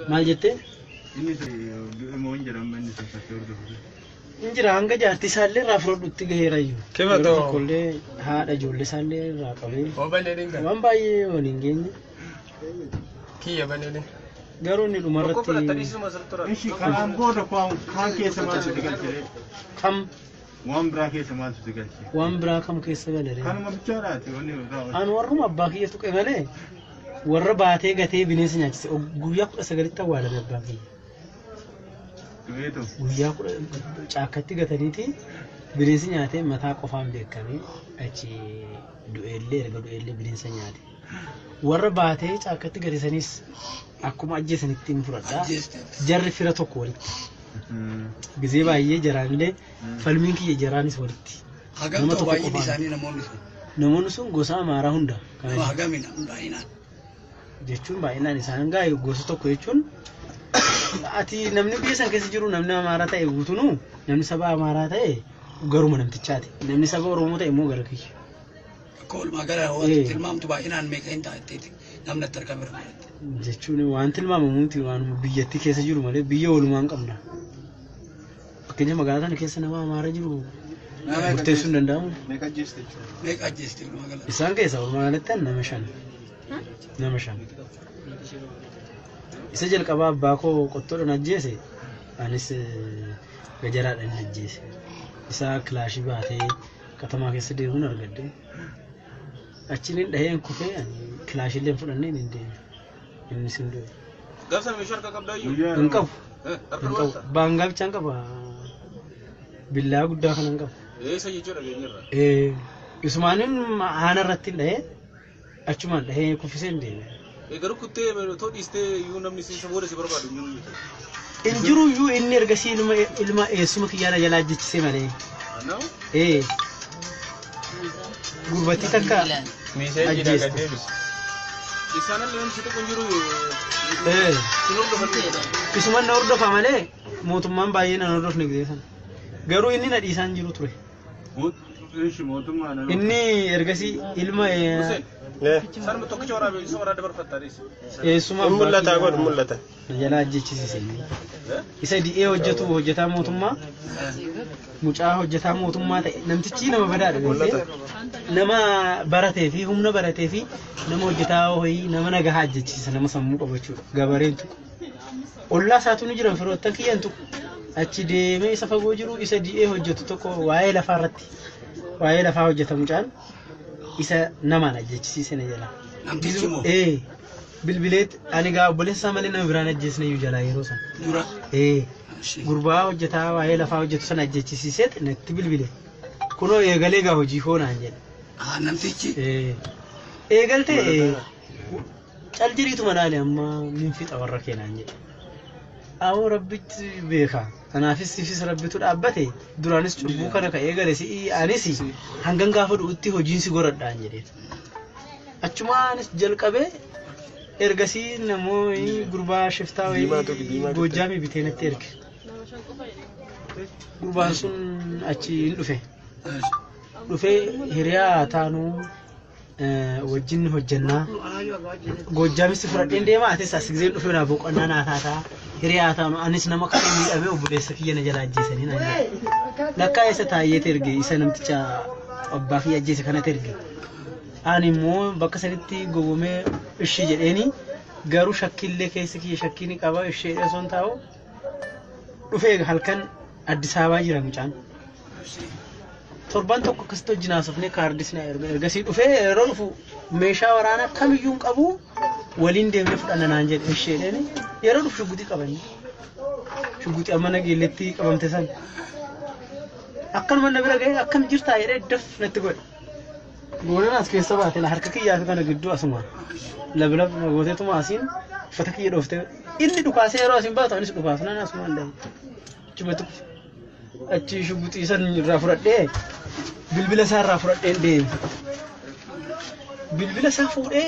Maal jettee? Immoo inni saffatee hordofuu. Injira hanga jaartii isaallee irraa fudhadhutti gaheerayyuu. Kimatoo. Kollee haadha ijoollee isaallee irraa qabee. Obaneedin kan. Waan baay'ee waliin geenye. Kiyya baneedin. Garuu inni dhumarratti. Ishi kanaan booda kaan keessa maaltu galchee? Kam? Waan biraa keessa maaltu galchee? Waan biraa kam keessa galee? Kanuma bichaadhaati wanni irraa. An warruma abbaa kiyya tuqe malee warra baatee gatee bineensa nyaachise guyyaa 19tti awwaalame abbaa kiyya. Guyyaa caakkatti gataniiti bineensi nyaatee mataa qofaan beekamee achi du'eellee erga du'eellee bineensa nyaate. Warra baatee caakkatti gateessanis akkuma ajjeesanitti hin fudhadhaa. Jarri fira tokko walitti. Gizee baay'ee jaraanillee falmiin kiyya jaraanis walitti. Hagam ta'u baay'een isaanii namoonni sun. Namoonni sun gosa amaaraa hunda. Hagamina baay'inaan. Jechuun baay'inaan isaan gaa gosa tokko jechuun ati namni biyya san keessa jiru namni amaaraa ta'e guutuunu namni saba amaaraa ta'e garuma namtichaati. Namni saba Oromoo ta'e immoo gara kiyya. Koolmaa gara waan tilmaamtu baay'inaan meeqa hin taa'etteeti namni itti argameera. Jechuun waan tilmaamamuuti waan biyyattii keessa jiru malee biyya walumaan qabna. Fakkeenya magaalaa kana keessa nama amaaraa jiru murteessuu hin danda'amu. Meeqa ajjeeste magaalaa? Isaan keessaa magaalatti nama 5. Nama 5. Isa jalqabaa abbaa koo qottoodhaan ajjeese anis gajaraadhaan ajjeese. Isa kilaashii baatee katamaa keessa deemuun argadde. Achiin dhaheen kufee kilaashiillee fudhannee hin deemne. Inni sin du'e. Gabsa meeshaa harka qabdaayyuu? Hin qabu. Hin qabu. Baangaa bichaan qaba. Billaa guddaa kanan qaba. Eessa jechuudha beenyarra? Isumaanin haana irratti dhahee achumaan dhahee kuffisee hin deemne. Garuu kuttee dhiistee iyyuu namni si booda si barbaadu iyyuu. Injiru iyyuu inni ergasii ilma eessuma kiyyaana jalaa ajjechisee malee. Gurbattii takka ajjeeste. Isaanillee namni tokko injiru. Isuma na hordofa malee mootummaan baay'ee na hordofne gideessan. Garuu inni na dhiisaan jiru ture. Inni ergasii ilma Sarma tokkicha waraabee isa waraabee barfattaanis. Eessuma mul'ata godhu mul'ata. Jalaa ajjechisise. Isa di'ee hojjetu hojjetaa mootummaa. Mucaa hojjetaa mootummaa ta'e namtichi nama badaadha beekee. Nama baratee fi humna baratee fi nama hojjetaa ho'ii nama nagahaa ajjechisa nama sammuu qabu jechuudha. Gabareen tuqu. Ollaa isaatu ni jiran firoottan kiyyan tuqu. Achi deemee isa fagoo jiru isa di'ee hojjetu tokko waa'ee lafaa irratti. Waa'ee lafaa hojjeta mucaan. Isa namaan ajjechisiise na jala. Namtichi moo? Bilbileet ani gaa obboleessa malee nama biraan ajjeesne iyyuu jalaa yeroo san. Dura? Gurbaa hojjetaa waa'ee lafaa hojjetu sana ajjechisiiseet natti bilbile. Kunoo eegalee gaa hojii foonaan jedhe. Namtichi? Eegaltee caljiriitu manaali amma min fixa warra keenaan jedhe. Awoo rabbitti beeka. Kanaafis sifis rabbitu dhaabbate duraanis cubbuu kana ka eegale si'i anis hangan gaafa dhu'utti hojiin si goradhaan jedheet. Achumaanis jalqabee ergasii namoonni gurbaa shiftaa wayii Goojjaamii bitee natti erge. Gurbaan sun achi hin dhufe. Dhufee hiriyaa taanuu wajjin hojjannaa. Goojjaamitti fudhadheen deema atis as giseen dhufee naa boqonnaa naa taataa. Hiriyaa taanu anis nama kan miidhamee obboleessa kiyya na jala ajjeesanii naan jedhe. Lakkaa isa taa'ee erge isa namticha abbaa kiyya ajjeese kanatti erge. Ani immoo bakka sanitti gowwomee ishii jedheeni garuu shakkiillee keessa kiyya shakkii ni qaba ishee osoo hin taa'u dhufee halkan Addis Ababaa jira mucaan. Torban tokko akkasitti wajjin haasofnee kaardis na ergasii dhufee yeroo dhufu meeshaa waraanaa kamiyyuu hin qabu waliin deemnee fudhanna naan jedhe isheedheeni yeroo dhufu shugguxii qabanii. Shugguxii amma nageelletti qabamte san. Akkanuma na bira ga'ee akkam jirtaa jedhee daf natti godhe. Goonan as keessa baate harka kiyyaa kana gidduu asuma lablab gooteetuma asiin uffata kiyya dhooftee inni dhukaasee yeroo asiin baatu anis dhukaasu naan asuma hin chumatu achi shugguxii san irraa fudhadhee bilbila isaa irraa fudhadheen deeme. Bilbila isaa fuudhee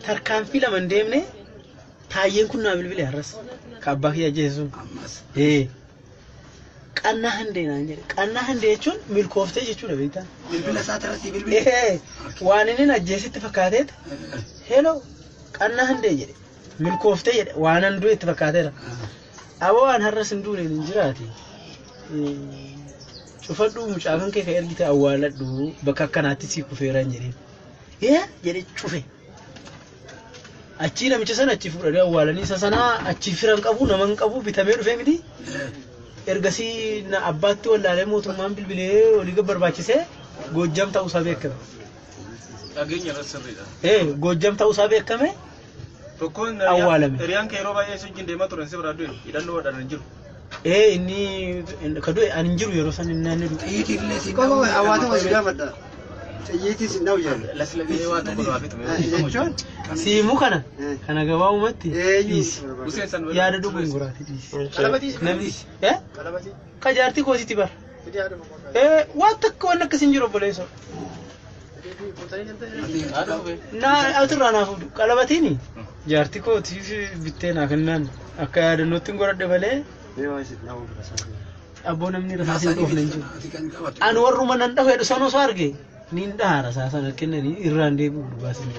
tarkaanfii lama hin deemne taayyeen kun naa bilbile har'as ka abbaa kiyya ajjeesu. Qannaa handee naan jedhe. Qannaa handee jechuun milkooftee jechuudha beektaa. Bilbila isaa irratti bilbile. Waan inni ajjeesitti fakkaateet hello qannaa handee jedhe. milkooftee jedhe waan an du'e itti fakkaateera. Aboo waan har'as hin duune hin jiraate. Cufadhu mucaa kan kee ka ergite awwaaladhu bakka akkanaatti sii kufeera hin jedheen. Jedhe cufe. Achi namicha sana achi fuudhanii awwaalanii isa sana achi firan qabu naman qabu bitamee dhufee miti. Ergasii na abbaatti wallaalee mootummaan bilbilee olii gabbarbaachisee Goojjam ta'uusaa beekame. Dhageenya irratti sirriidha. Goojjam ta'uusaa beekame. Tokkoon hiriyaan kee yeroo baay'ee wajjin deemaa turan si biraa du'e hidhannoo wadhaan hin jiru. Inni ka du'e ani hin jiru yeroo san inni naannoo du'e. Koma hawaasa wajjin madda. Xiyyiitis hin dha'u jedhu. Laslamee waan tokko lafaa fixame. Jechuun Siimuu kana gabaabumatti yaada dhuguun guraati dhiisi. qalabatiis Namni qalabatiis. ka jaartii koositti bara. Waan takka waan akkasiin jiru obboleessa. Asirraa naaf qalabatiini jaartii kootiif bittee naa kennaan akka yaadannootti godhadhe malee abboo namni rasaasa hin dhoofne hin jiru. Ani warruma nan dhahu jedhu sana osoo arge niin dhaha rasaasa kennanii irraan deebi'u dhugaasin.